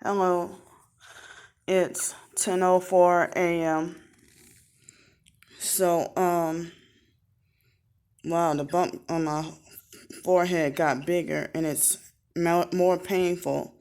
Hello, it's 10:04 a.m. So, wow, the bump on my forehead got bigger and it's more painful.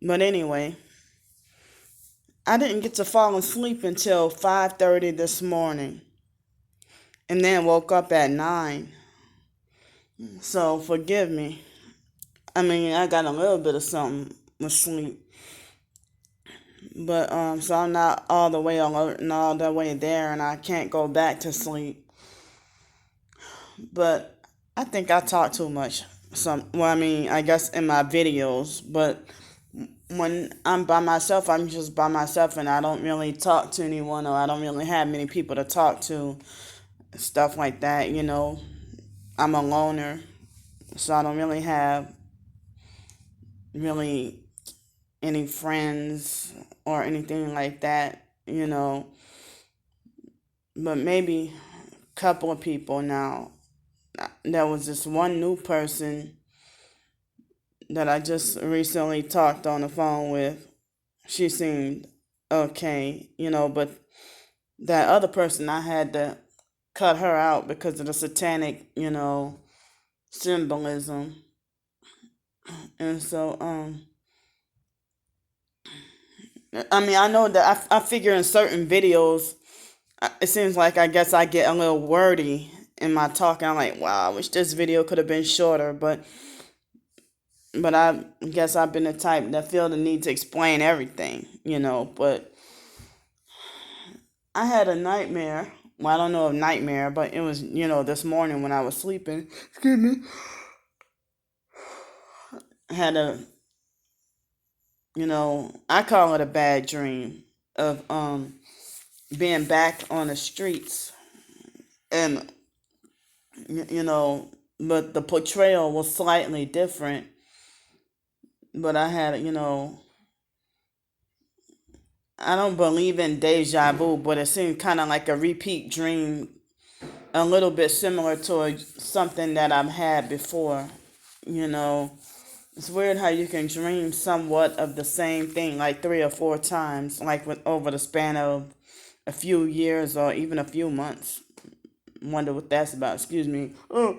But anyway, I didn't get to fall asleep until 5:30 this morning and then woke up at 9. So, forgive me. I mean, I got a little bit of something with sleep. But so I'm not all the way alert and all the way there, and I can't go back to sleep. But I think I talk too much. I guess in my videos, but when I'm by myself, I'm just by myself, and I don't really talk to anyone, or I don't really have many people to talk to, stuff like that. I'm a loner, so I don't really have really any friends or anything like that. But maybe a couple of people now. There was this one new person that I just recently talked on the phone with. She seemed okay, but that other person, I had to cut her out because of the satanic, symbolism. And so, I know that I figure in certain videos, it seems like I guess I get a little wordy in my talking. I'm like, wow, I wish this video could have been shorter, but I guess I've been the type that feel the need to explain everything, but I had a nightmare. Well, I don't know if nightmare, but it was, this morning when I was sleeping. Excuse me. I had I call it a bad dream of being back on the streets, and but the portrayal was slightly different. But I had, I don't believe in deja vu, but it seemed kind of like a repeat dream, a little bit similar to something that I've had before. You know, it's weird how you can dream somewhat of the same thing like 3 or 4 times, like over the span of a few years or even a few months. Wonder what that's about. Excuse me. Oh,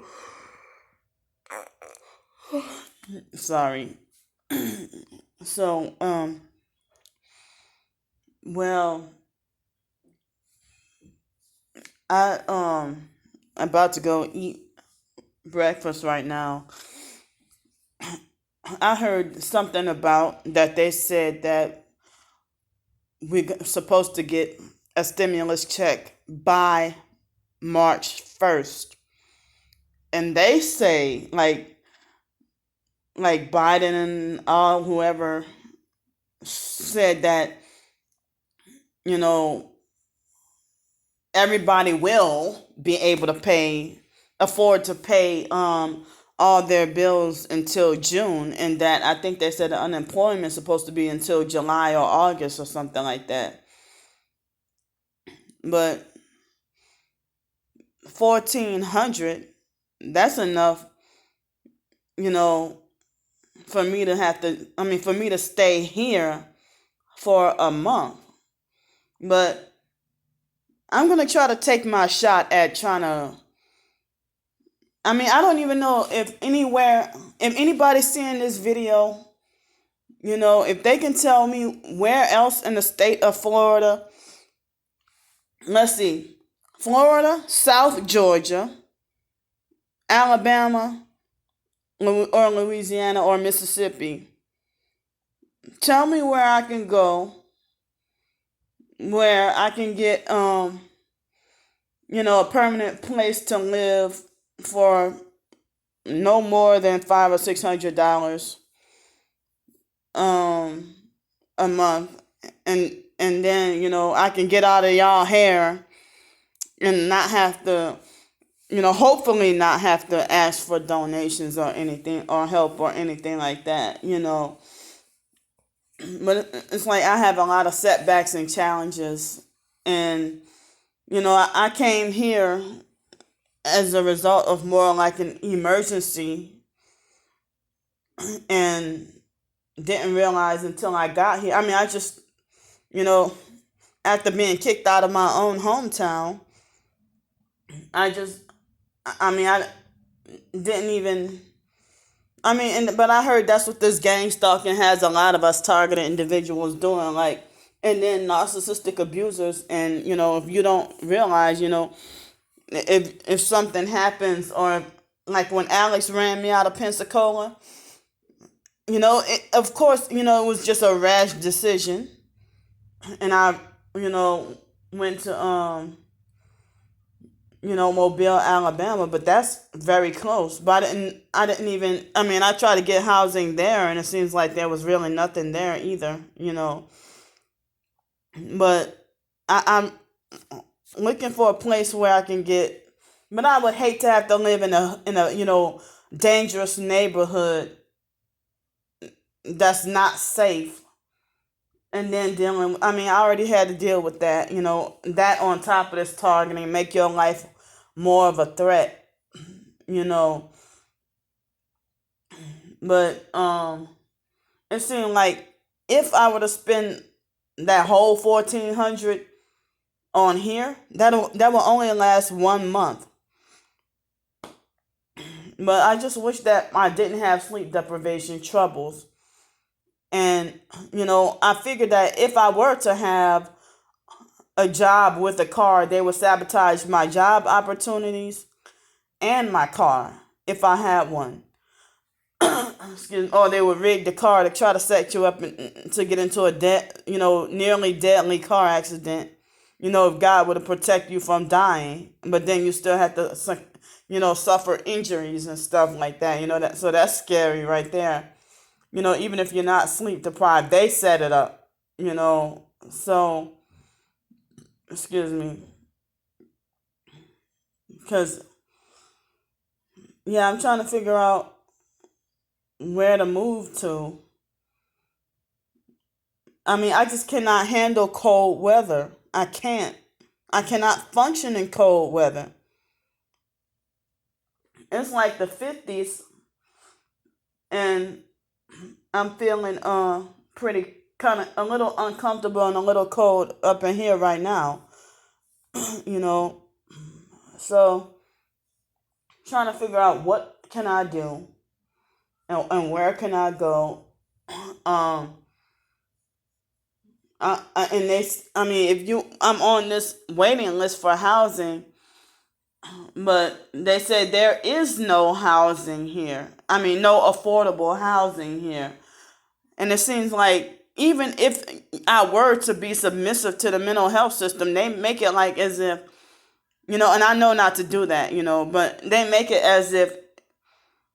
sorry. So, well, I'm about to go eat breakfast right now. I heard something about that they said that we're supposed to get a stimulus check by March 1st. And they say like Biden and all whoever said that, you know, everybody will be able to afford to pay all their bills until June, and that I think they said the unemployment is supposed to be until July or August or something like that. But 1,400, that's enough, you know, for me to stay here for a month. But I'm gonna try to take my shot at trying to. I don't even know if anybody's seeing this video, if they can tell me where else in the state of Florida. Let's see, Florida, South Georgia, Alabama, or Louisiana or Mississippi. Tell me where I can go, where I can get a permanent place to live for no more than $500 or $600 um a month, and then I can get out of y'all hair and not have to, hopefully not have to ask for donations or anything or help or anything like that. But it's like I have a lot of setbacks and challenges, and I came here as a result of more like an emergency, and didn't realize until I got here. I mean, I just, you know, after being kicked out of my own hometown, I just, I mean, I didn't even, I mean, but I heard that's what this gang stalking has a lot of us targeted individuals doing, like, and then narcissistic abusers. And, if you don't realize, if something happens, or like when Alex ran me out of Pensacola, of course, it was just a rash decision. And I, went to, Mobile, Alabama, but that's very close. But I didn't even, I mean, I tried to get housing there, and it seems like there was really nothing there either. But I'm looking for a place where I can get, but I would hate to have to live in a dangerous neighborhood that's not safe. And then I mean, I already had to deal with that on top of this targeting, make your life more of a threat, you know. But it seemed like if I were to spend that whole 1,400 on here, that will only last 1 month. But I just wish that I didn't have sleep deprivation troubles. And, I figured that if I were to have a job with a car, they would sabotage my job opportunities and my car if I had one. Excuse me. Or they would rig the car to try to set you up to get into a nearly deadly car accident. If God were to protect you from dying, but then you still have to, suffer injuries and stuff like that. So that's scary right there. Even if you're not sleep deprived, they set it up. So excuse me, because yeah, I'm trying to figure out where to move to. I mean, I just cannot handle cold weather. I can't. I cannot function in cold weather. It's like the 50s, and I'm feeling pretty kind of a little uncomfortable and a little cold up in here right now. you know. So trying to figure out what can I do, and where can I go. Um, and I mean, I'm on this waiting list for housing, but they said there is no housing here. I mean, no affordable housing here. And it seems like even if I were to be submissive to the mental health system, they make it like as if, and I know not to do that, but they make it as if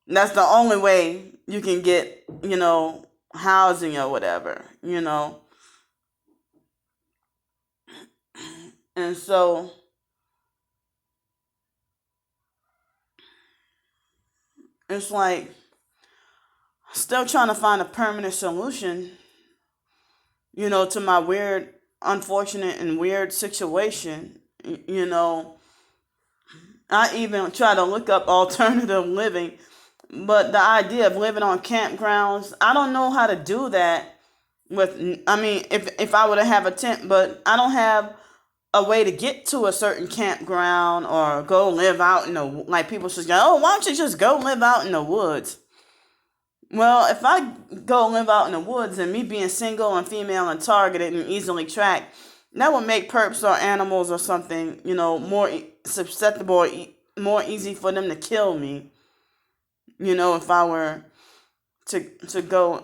that's the only way you can get, housing or whatever. And so it's like still trying to find a permanent solution, to my weird, unfortunate, and weird situation. I even try to look up alternative living, but the idea of living on campgrounds, I don't know how to do that I mean, if I were to have a tent, but I don't have a way to get to a certain campground or go live out like people just go, oh, why don't you just go live out in the woods? Well, if I go live out in the woods, and me being single and female and targeted and easily tracked, that would make perps or animals or something, more susceptible, or more easy for them to kill me. If I were to go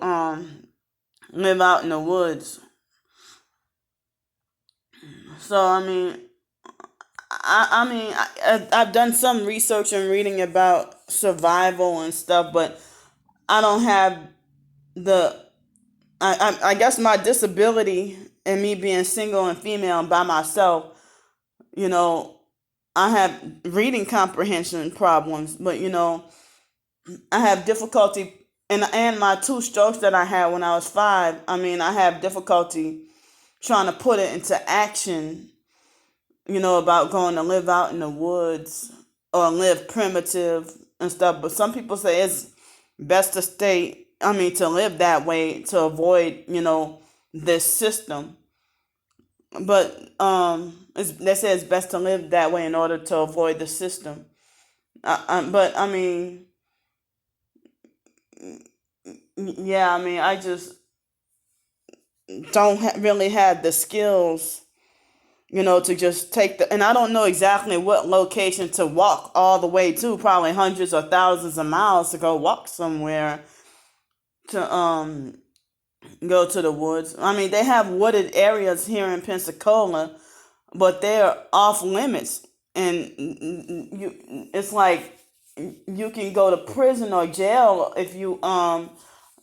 live out in the woods. So I mean, I've done some research and reading about survival and stuff, but I don't have the I guess my disability and me being single and female and by myself, you know, I have reading comprehension problems, but I have difficulty, and my two strokes that I had when I was 5. I mean, I have difficulty trying to put it into action, about going to live out in the woods or live primitive and stuff. But some people say it's best to stay to live that way to avoid, this system. But they say it's best to live that way in order to avoid the system. But yeah, I just don't really have the skills, to just take and I don't know exactly what location to walk all the way to, probably hundreds or thousands of miles to go walk somewhere to go to the woods. They have wooded areas here in Pensacola, but they're off limits, and it's like you can go to prison or jail if you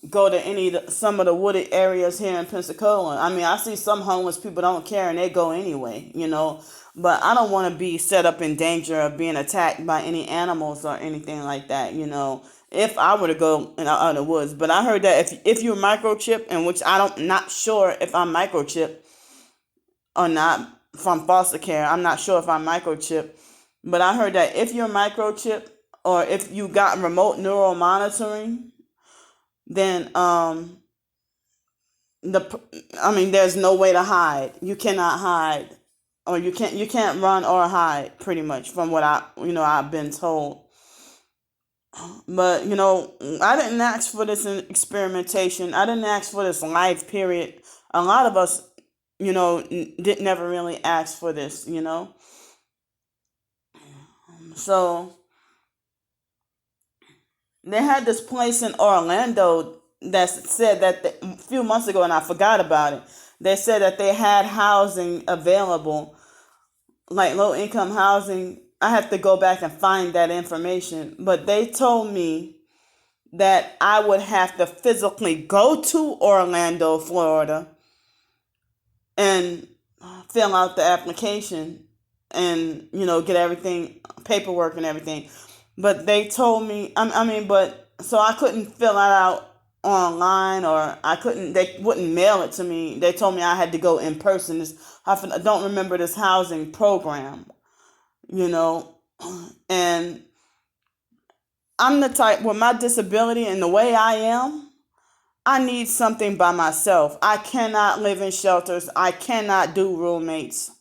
go to some of the wooded areas here in Pensacola. I see some homeless people don't care and they go anyway, But I don't want to be set up in danger of being attacked by any animals or anything like that. If I were to go in the woods. But I heard that if you're microchipped, and which not sure if I'm microchipped or not from foster care. I'm not sure if I'm microchipped, but I heard that if you're microchipped or if you got remote neural monitoring, then there's no way to hide. You cannot hide, or you can't run or hide, pretty much, from what I've been told. But I didn't ask for this experimentation. I didn't ask for this life period. A lot of us, didn't never really ask for this. So they had this place in Orlando that said that a few months ago, and I forgot about it. They said that they had housing available, like low income housing. I have to go back and find that information, but they told me that I would have to physically go to Orlando, Florida, and fill out the application and get everything, paperwork and everything. But they told me, but so I couldn't fill it out online, or they wouldn't mail it to me. They told me I had to go in person. I don't remember this housing program, and I'm the type, with my disability and the way I am, I need something by myself. I cannot live in shelters. I cannot do roommates.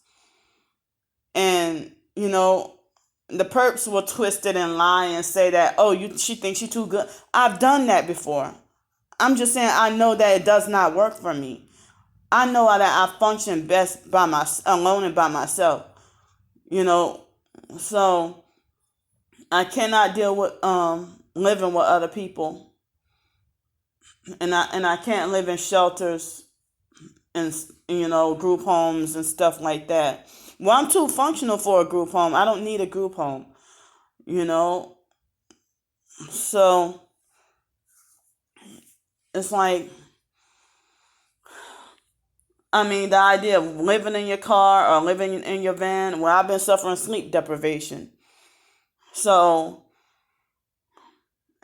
And, the perps will twist it and lie and say that, oh, she thinks she's too good. I've done that before. I'm just saying, I know that it does not work for me. I know that I function best alone and by myself. So I cannot deal with living with other people, and I can't live in shelters and group homes and stuff like that. Well, I'm too functional for a group home. I don't need a group home, so it's like, the idea of living in your car or living in your van. Well, I've been suffering sleep deprivation, so,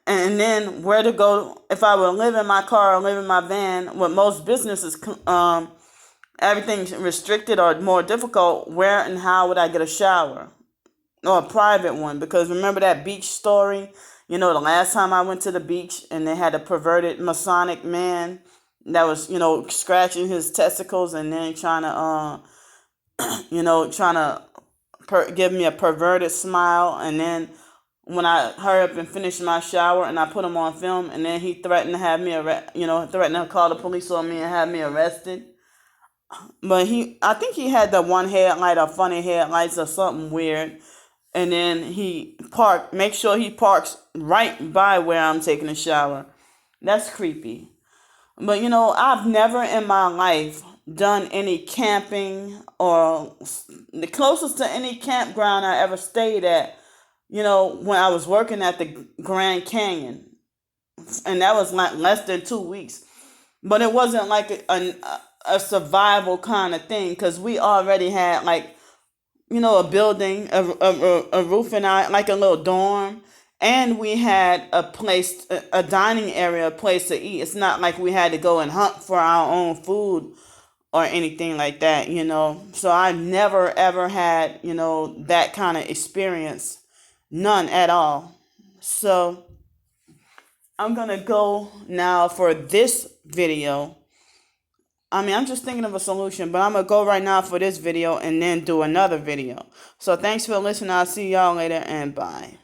and then where to go if I would live in my car or live in my van. With most businesses, everything's restricted or more difficult. Where and how would I get a shower, or a private one? Because remember that beach story? The last time I went to the beach and they had a perverted Masonic man that was, scratching his testicles and then trying to give me a perverted smile. And then when I hurry up and finish my shower and I put him on film, and then he threatened to have me threatened to call the police on me and have me arrested. But I think he had the one headlight or funny headlights or something weird. And then make sure he parks right by where I'm taking a shower. That's creepy. But I've never in my life done any camping, or the closest to any campground I ever stayed at, when I was working at the Grand Canyon. And that was like less than 2 weeks. But it wasn't like a survival kind of thing, because we already had a building, a roof, and like a little dorm, and we had a place, a dining area, a place to eat. It's not like we had to go and hunt for our own food or anything like that. So I never ever had that kind of experience, none at all. So I'm going to go now for this video. I'm just thinking of a solution, but I'm going to go right now for this video and then do another video. So thanks for listening. I'll see y'all later and bye.